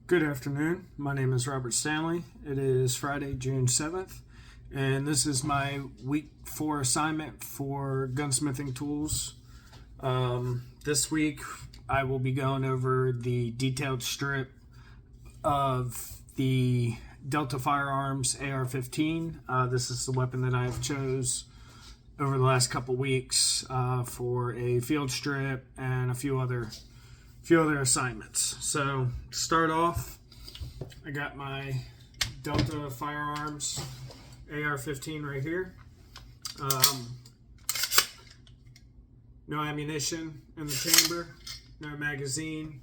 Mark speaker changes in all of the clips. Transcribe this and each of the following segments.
Speaker 1: Good afternoon. My name is Robert Stanley. It is Friday, June 7th, and this is my week 4 assignment for gunsmithing tools. This week, I will be going over the detailed strip of the Delta Firearms AR-15. This is the weapon that I have chose over the last couple weeks for a field strip and a few other assignments. So to start off, I got my Delta Firearms AR-15 right here. No ammunition in the chamber, no magazine,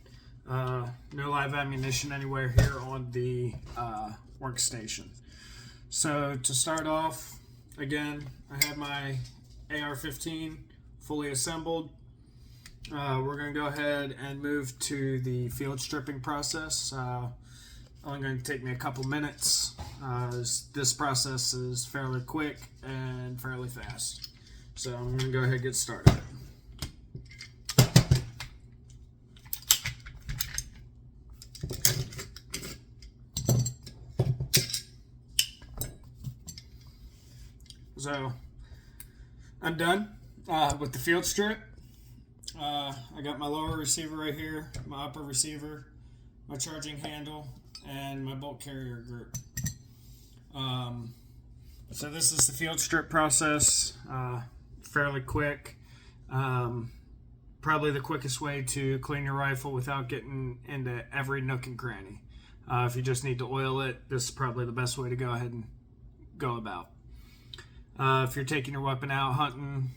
Speaker 1: no live ammunition anywhere here on the workstation. So to start off, again, I have my AR-15 fully assembled. We're going to go ahead and move to the field stripping process. Only going to take me a couple minutes. This process is fairly quick and fairly fast. So I'm going to go ahead and get started. So I'm done with the field strip. I got my lower receiver right here, my upper receiver, my charging handle, and my bolt carrier group. So this is the field strip process, fairly quick. Probably the quickest way to clean your rifle without getting into every nook and cranny. If you just need to oil it, this is probably the best way to go ahead and go about. If you're taking your weapon out, hunting,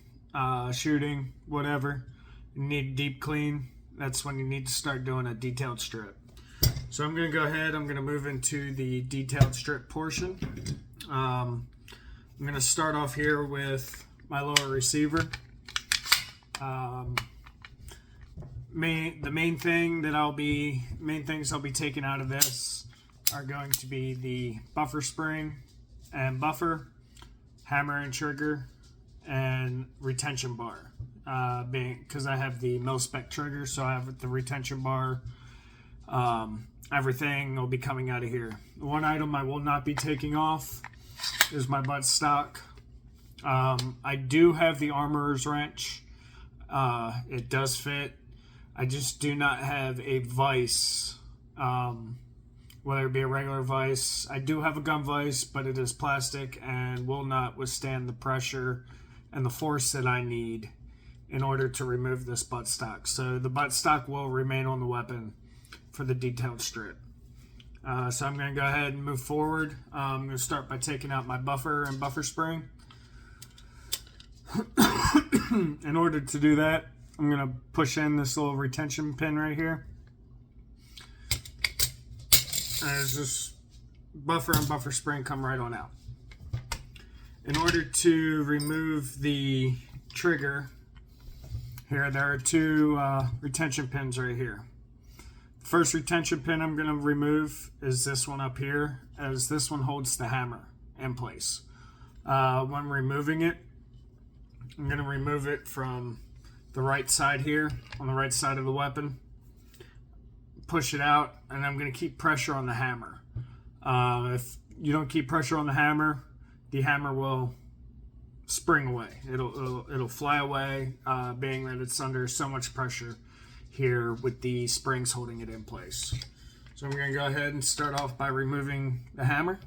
Speaker 1: shooting, whatever, you need a deep clean, that's when you need to start doing a detailed strip. So I'm going to go ahead, I'm going to move into the detailed strip portion. I'm going to start off here with my lower receiver. The main things I'll be taking out of this are going to be the buffer spring and buffer, hammer and trigger, and retention bar. Because I have the mil-spec trigger, so I have the retention bar. Everything will be coming out of here. The one item I will not be taking off is my butt stock. I do have the armorer's wrench. It does fit. I just do not have a vise, whether it be a regular vise. I do have a gun vise, but it is plastic and will not withstand the pressure and the force that I need in order to remove this buttstock. So the buttstock will remain on the weapon for the detailed strip. So I'm going to go ahead and move forward. I'm going to start by taking out my buffer and buffer spring. In order to do that, I'm going to push in this little retention pin right here. And it's just buffer and buffer spring come right on out. In order to remove the trigger, here there are two retention pins right here. First retention pin I'm going to remove is this one up here, as this one holds the hammer in place. When removing it, I'm going to remove it from the right side here, on the right side of the weapon. Push it out, and I'm going to keep pressure on the hammer. If you don't keep pressure on the hammer will spring away. It'll fly away, being that it's under so much pressure here with the springs holding it in place. So I'm going to go ahead and start off by removing the hammer.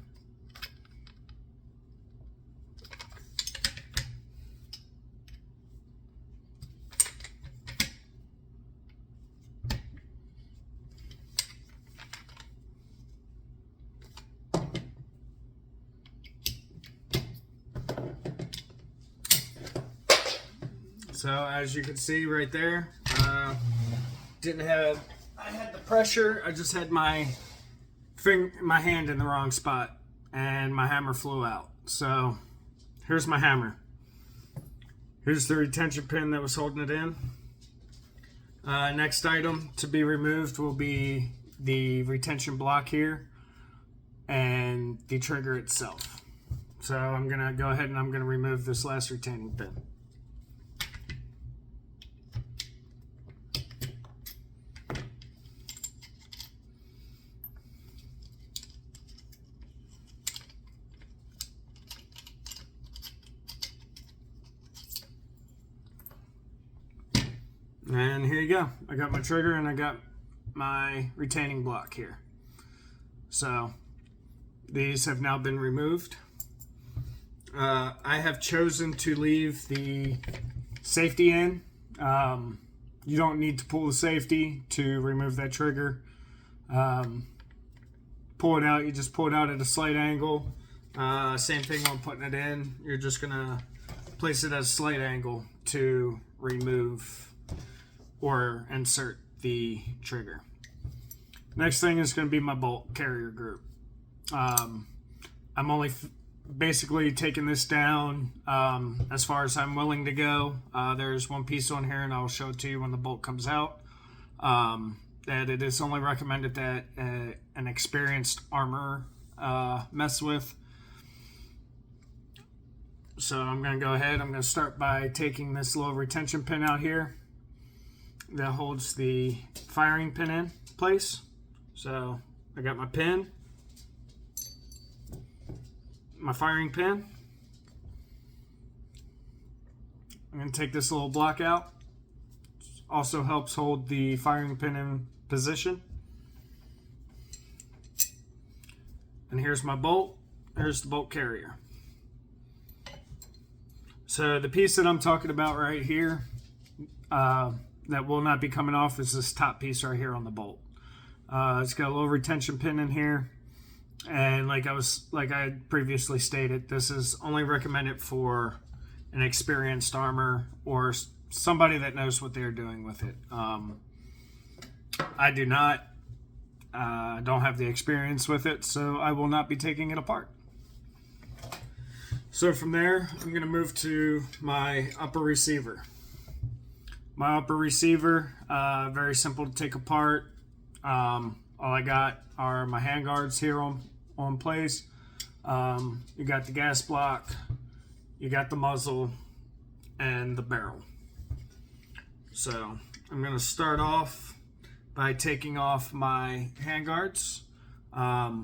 Speaker 1: So as you can see right there, I had the pressure, I just had my hand in the wrong spot and my hammer flew out. So here's my hammer. Here's the retention pin that was holding it in. Next item to be removed will be the retention block here and the trigger itself. So I'm going to go ahead and I'm going to remove this last retaining pin. you go. I got my trigger and I got my retaining block here. So these have now been removed. I have chosen to leave the safety in. You don't need to pull the safety to remove that trigger. Pull it out. You just pull it out at a slight angle. Same thing when putting it in. You're just going to place it at a slight angle to remove or insert the trigger. Next thing is going to be my bolt carrier group. I'm only basically taking this down as far as I'm willing to go. There's one piece on here, and I'll show it to you when the bolt comes out, that it is only recommended that an experienced armorer mess with. So I'm going to go ahead. I'm going to start by taking this little retention pin out here that holds the firing pin in place. So I got my pin, my firing pin. I'm going to take this little block out. Also helps hold the firing pin in position. And here's my bolt. Here's the bolt carrier. So the piece that I'm talking about right here that will not be coming off is this top piece right here on the bolt. It's got a little retention pin in here, and like I previously stated, this is only recommended for an experienced armor or somebody that knows what they're doing with it. I do not. Don't have the experience with it, so I will not be taking it apart. So from there, I'm going to move to my upper receiver. My upper receiver, very simple to take apart. All I got are my handguards here on place. You got the gas block, you got the muzzle, and the barrel. So I'm going to start off by taking off my handguards. My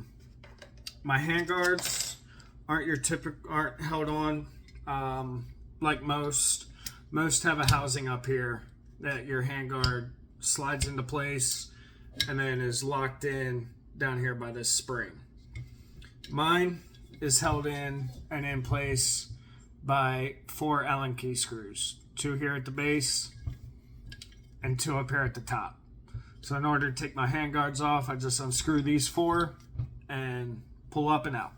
Speaker 1: handguards aren't held on like most. Most have a housing up here that your handguard slides into place and then is locked in down here by this spring. Mine is held in and in place by 4 Allen key screws, 2 here at the base and 2 up here at the top. So in order to take my handguards off, I just unscrew these 4 and pull up and out.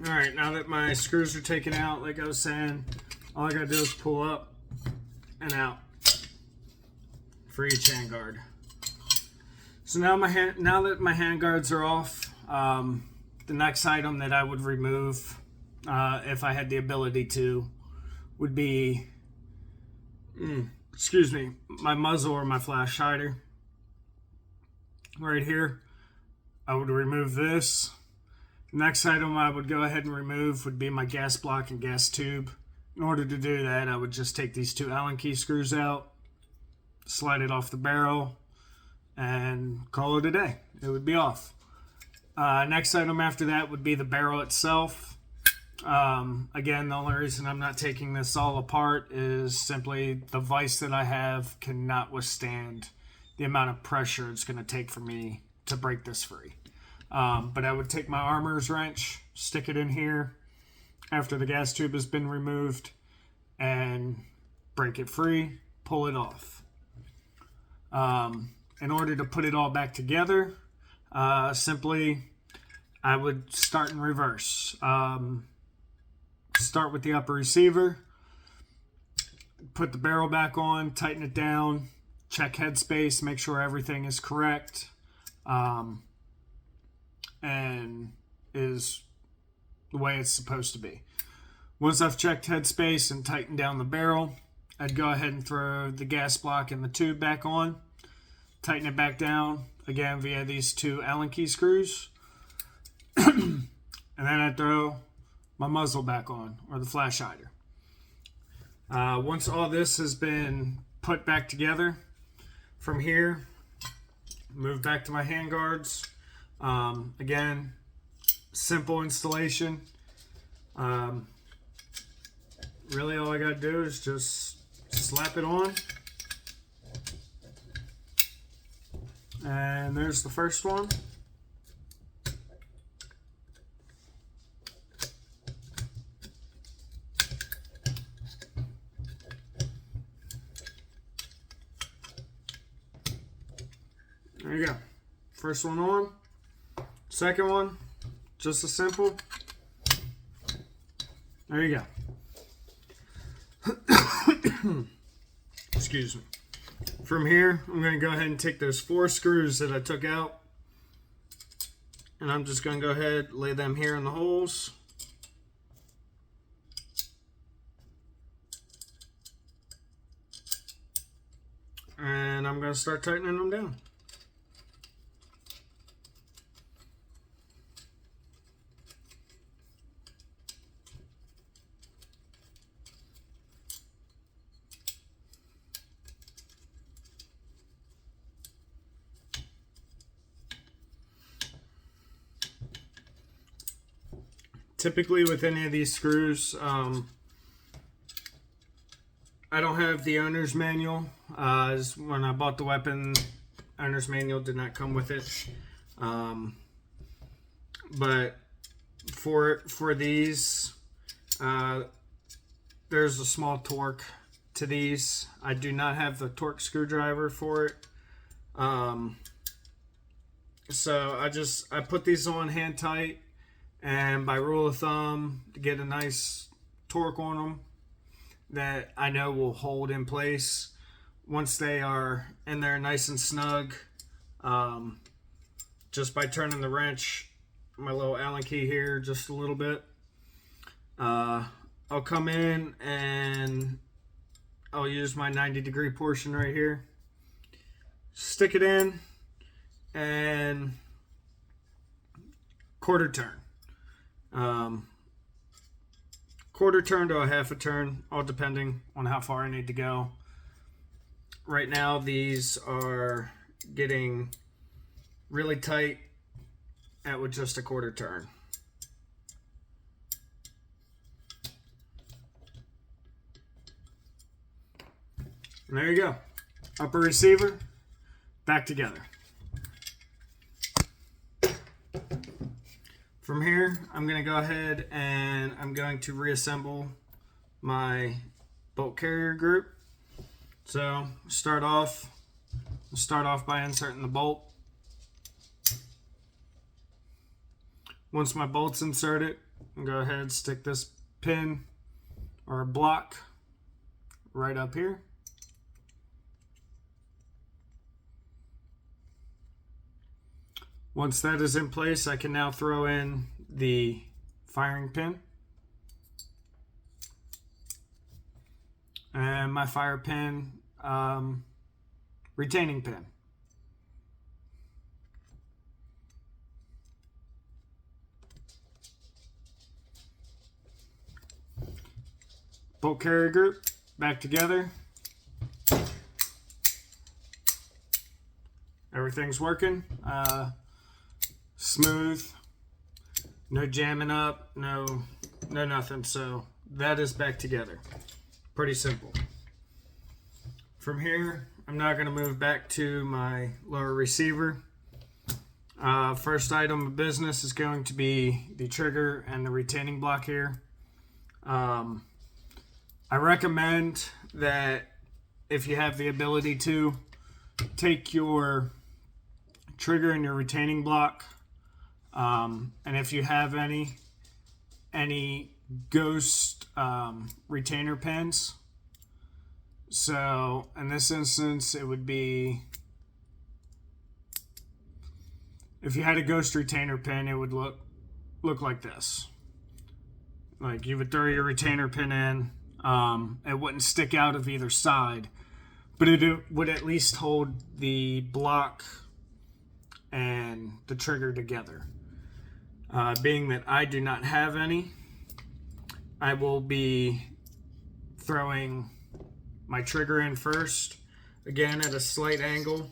Speaker 1: Alright, now that my screws are taken out, like I was saying, all I gotta do is pull up and out for each handguard. So now that my handguards are off, the next item that I would remove, if I had the ability to, would be, my muzzle or my flash hider. Right here, I would remove this. Next item I would go ahead and remove would be my gas block and gas tube. In order to do that, I would just take these 2 Allen key screws out, slide it off the barrel, and call it a day. It would be off. Next item after that would be the barrel itself. Again, the only reason I'm not taking this all apart is simply the vise that I have cannot withstand the amount of pressure it's going to take for me to break this free. But I would take my armorer's wrench, stick it in here after the gas tube has been removed, and break it free, pull it off. In order to put it all back together, simply I would start in reverse. Start with the upper receiver, put the barrel back on, tighten it down, check headspace, make sure everything is correct, and is the way it's supposed to be. Once I've checked headspace and tightened down the barrel, I'd go ahead and throw the gas block and the tube back on, tighten it back down, again via these two Allen key screws, and then I'd throw my muzzle back on, or the flash hider. Once all this has been put back together, from here, move back to my handguards. Again, simple installation. Really all I got to do is just slap it on. And there's the first one. There you go. First one on. Second one, just as simple. There you go. Excuse me. From here, I'm going to go ahead and take those 4 screws that I took out, and I'm just going to go ahead, lay them here in the holes. And I'm going to start tightening them down. Typically with any of these screws, I don't have the owner's manual. When I bought the weapon, owner's manual did not come with it. But for these, there's a small torque to these. I do not have the torque screwdriver for it. So I put these on hand tight. And by rule of thumb, to get a nice torque on them that I know will hold in place once they are in there nice and snug, just by turning the wrench, my little Allen key here just a little bit, I'll come in and I'll use my 90-degree portion right here, stick it in, and quarter turn. Quarter turn to a half a turn, all depending on how far I need to go. Right now, these are getting really tight with just a quarter turn. And there you go. Upper receiver, back together. From here, I'm going to go ahead and I'm going to reassemble my bolt carrier group. So start off by inserting the bolt. Once my bolt's inserted, I'll go ahead and stick this pin or block right up here. Once that is in place, I can now throw in the firing pin and my fire pin retaining pin. Bolt carrier group back together. Everything everything's working. Smooth, no jamming up, no nothing. So that is back together. Pretty simple. From here, I'm now going to move back to my lower receiver. First item of business is going to be the trigger and the retaining block here. I recommend that if you have the ability to, take your trigger and your retaining block, and if you have any ghost retainer pins. So in this instance, it would be, if you had a ghost retainer pin, it would look like this. Like you would throw your retainer pin in, it wouldn't stick out of either side, but it would at least hold the block and the trigger together. Being that I do not have any, I will be throwing my trigger in first, again at a slight angle,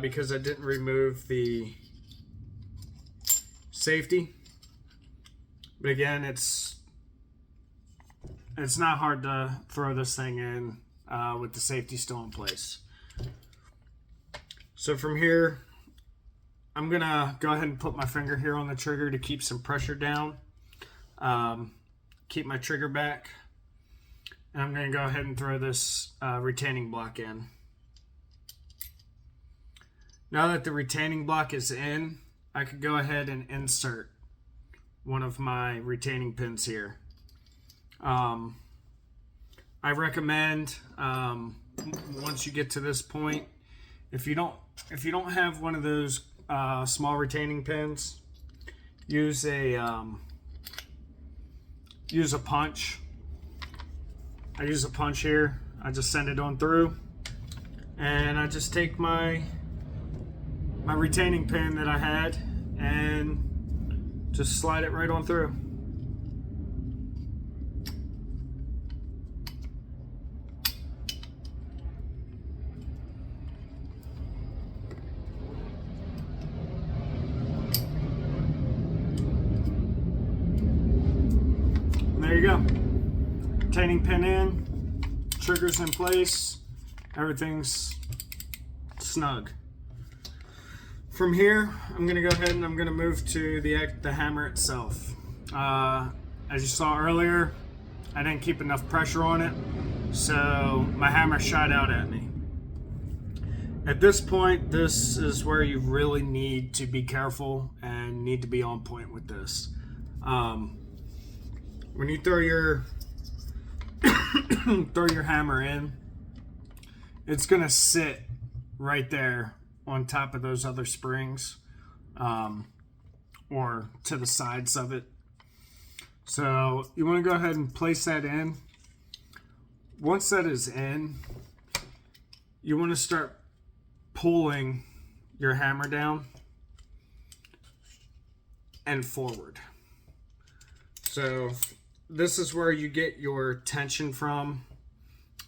Speaker 1: because I didn't remove the safety. But again, it's not hard to throw this thing in with the safety still in place. So from here, I'm gonna go ahead and put my finger here on the trigger to keep some pressure down, keep my trigger back, and I'm gonna go ahead and throw this retaining block in. Now that the retaining block is in, I could go ahead and insert one of my retaining pins here. I recommend, once you get to this point, if you don't have one of those small retaining pins, use a punch. I use a punch here. I just send it on through, and I just take my retaining pin that I had and just slide it right on through. There you go. Retaining pin in, triggers in place, everything's snug. From here, I'm going to go ahead and I'm going to move to the hammer itself. As you saw earlier, I didn't keep enough pressure on it, so my hammer shot out at me. At this point, this is where you really need to be careful and need to be on point with this. When you throw your hammer in, it's going to sit right there on top of those other springs, or to the sides of it. So you want to go ahead and place that in. Once that is in, you want to start pulling your hammer down and forward. So this is where you get your tension from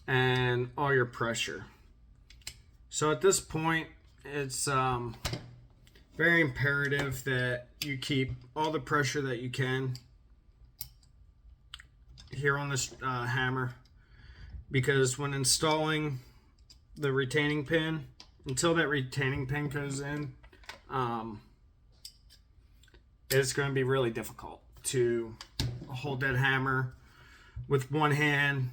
Speaker 1: and all your pressure. So at this point, it's very imperative that you keep all the pressure that you can here on this hammer, because when installing the retaining pin, until that retaining pin goes in, it's going to be really difficult to hold that hammer with one hand,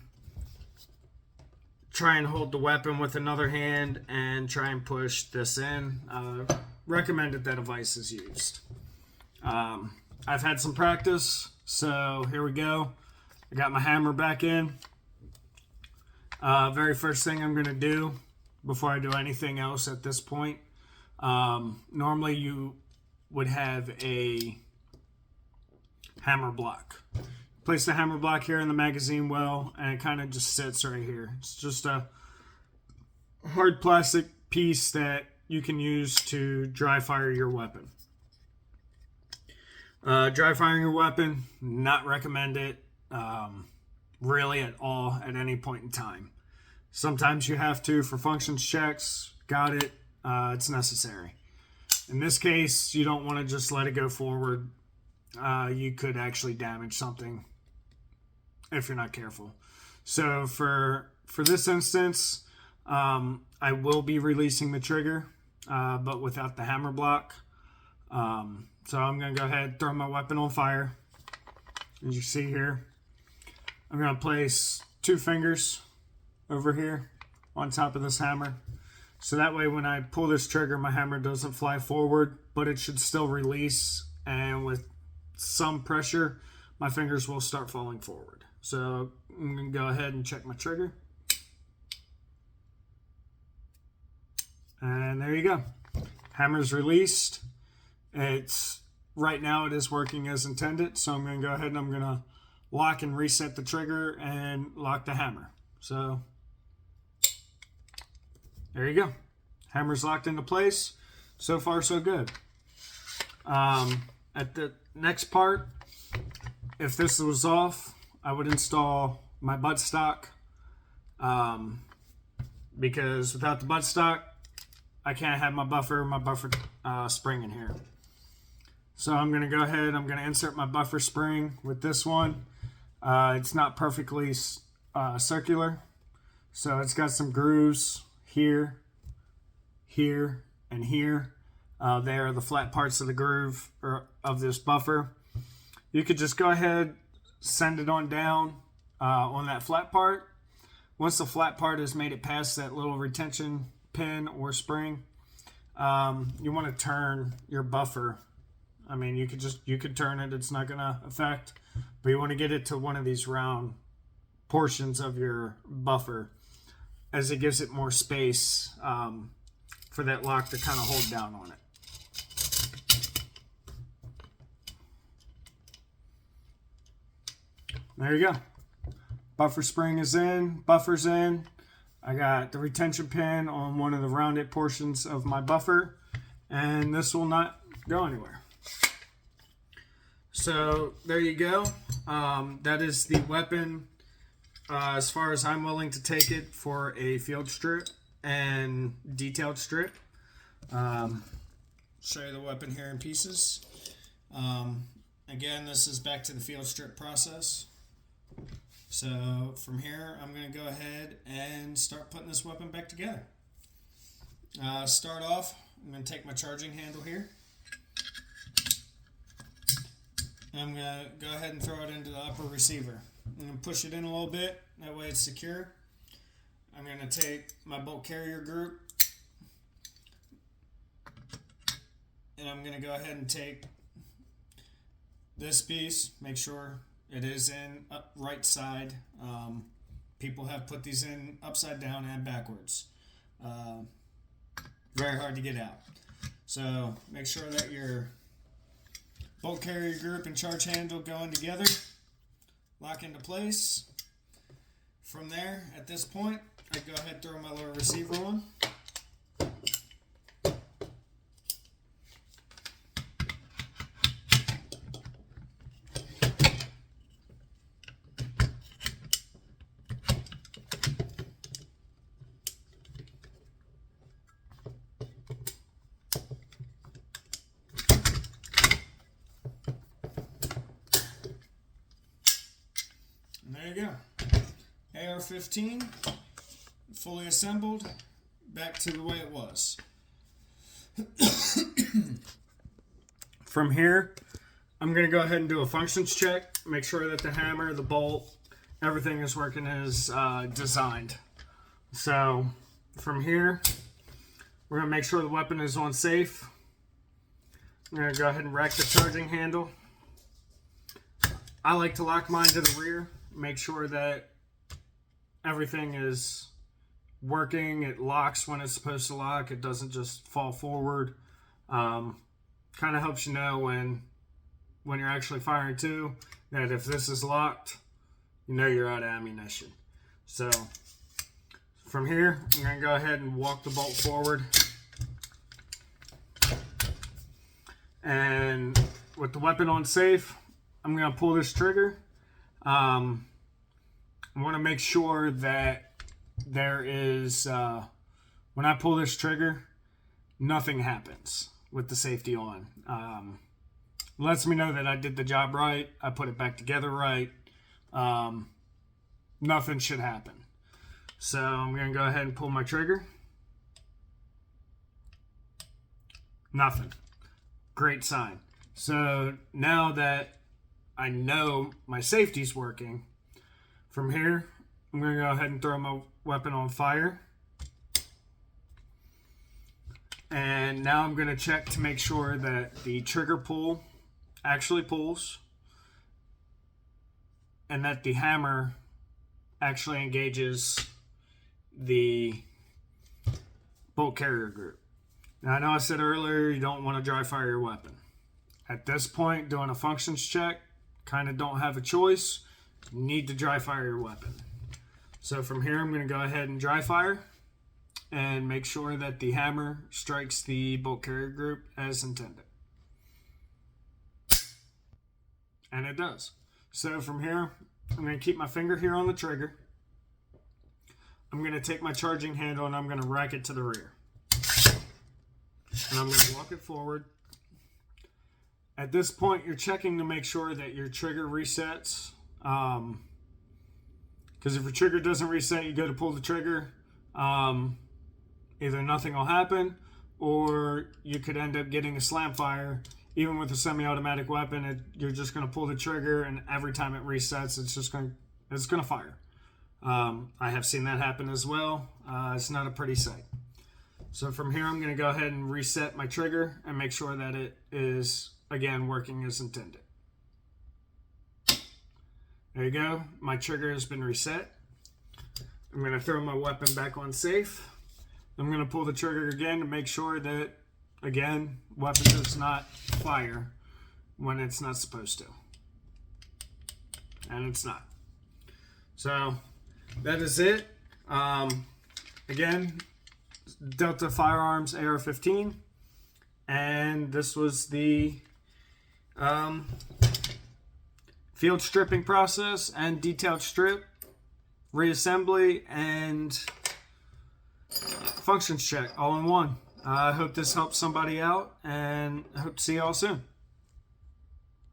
Speaker 1: try and hold the weapon with another hand, and try and push this in. Recommended that a vise is used. I've had some practice, so here we go. I got my hammer back in. Very first thing I'm going to do before I do anything else at this point, normally you would have a hammer block. Place the hammer block here in the magazine well, and it kind of just sits right here. It's just a hard plastic piece that you can use to dry fire your weapon. Dry firing your weapon, not recommend it really at all at any point in time. Sometimes you have to for functions checks, got it. it's necessary. In this case, you don't want to just let it go forward. You could actually damage something if you're not careful. So for this instance, I will be releasing the trigger, but without the hammer block. So I'm going to go ahead and throw my weapon on fire. As you see here, I'm going to place 2 fingers over here on top of this hammer. So that way when I pull this trigger, my hammer doesn't fly forward, but it should still release. And with some pressure, my fingers will start falling forward. So I'm going to go ahead and check my trigger. And there you go. Hammer's released. Right now it is working as intended. So I'm going to go ahead and I'm going to lock and reset the trigger and lock the hammer. So there you go. Hammer's locked into place. So far, so good. At the next part, if this was off, I would install my buttstock. Because without the buttstock, I can't have my buffer spring in here. So I'm going to go ahead, I'm going to insert my buffer spring with this one. It's not perfectly circular. So it's got some grooves here, here, and here. They are the flat parts of the groove or of this buffer. You could just go ahead, send it on down on that flat part. Once the flat part has made it past that little retention pin or spring, you want to turn your buffer. I mean, you could turn it, it's not going to affect, but you want to get it to one of these round portions of your buffer, as it gives it more space for that lock to kind of hold down on it. There you go. Buffer spring is in, buffer's in. I got the retention pin on one of the rounded portions of my buffer, and this will not go anywhere. So there you go. That is the weapon as far as I'm willing to take it for a field strip and detailed strip. Show you the weapon here in pieces. Again, this is back to the field strip process. So from here, I'm going to go ahead and start putting this weapon back together. Start off, I'm going to take my charging handle here. I'm going to go ahead and throw it into the upper receiver. I'm going to push it in a little bit, that way it's secure. I'm going to take my bolt carrier group, and I'm going to go ahead and take this piece, make sure it is in right side. People have put these in upside down and backwards. Very hard to get out. So make sure that your bolt carrier group and charge handle going together, lock into place. From there, at this point, I go ahead and throw my little receiver on. There you go. AR-15, fully assembled, back to the way it was. From here, I'm going to go ahead and do a functions check, make sure that the hammer, the bolt, everything is working as designed. So from here, we're going to make sure the weapon is on safe. I'm going to go ahead and rack the charging handle. I like to lock mine to the rear. Make sure that everything is working. It locks when it's supposed to lock. It doesn't just fall forward. Kind of helps you know when you're actually firing too, that if this is locked, you know you're out of ammunition. So from here, I'm going to go ahead and walk the bolt forward. And with the weapon on safe, I'm going to pull this trigger. I want to make sure that there is, when I pull this trigger, nothing happens with the safety on. Lets me know that I did the job right. I put it back together right. Nothing should happen. So I'm going to go ahead and pull my trigger. Nothing. Great sign. So now that I know my safety's working, from here, I'm going to go ahead and throw my weapon on fire. And now I'm going to check to make sure that the trigger pull actually pulls and that the hammer actually engages the bolt carrier group. Now, I know I said earlier you don't want to dry fire your weapon. At this point, doing a functions check, kind of don't have a choice. You need to dry fire your weapon. So from here, I'm going to go ahead and dry fire and make sure that the hammer strikes the bolt carrier group as intended. And it does. So from here, I'm going to keep my finger here on the trigger. I'm going to take my charging handle and I'm going to rack it to the rear. And I'm going to walk it forward. At this point, you're checking to make sure that your trigger resets. Because if your trigger doesn't reset, you go to pull the trigger. Either nothing will happen, or you could end up getting a slam fire. Even with a semi-automatic weapon, you're just going to pull the trigger, and every time it resets, it's going to fire. I have seen that happen as well. It's not a pretty sight. So from here, I'm going to go ahead and reset my trigger and make sure that it is, again, working as intended. There you go. My trigger has been reset. I'm going to throw my weapon back on safe. I'm going to pull the trigger again to make sure that, again, weapon does not fire when it's not supposed to. And it's not. So that is it. Again, Delta Firearms AR-15. And this was the field stripping process and detailed strip, reassembly, and functions check all in one. I hope this helps somebody out, and I hope to see y'all soon.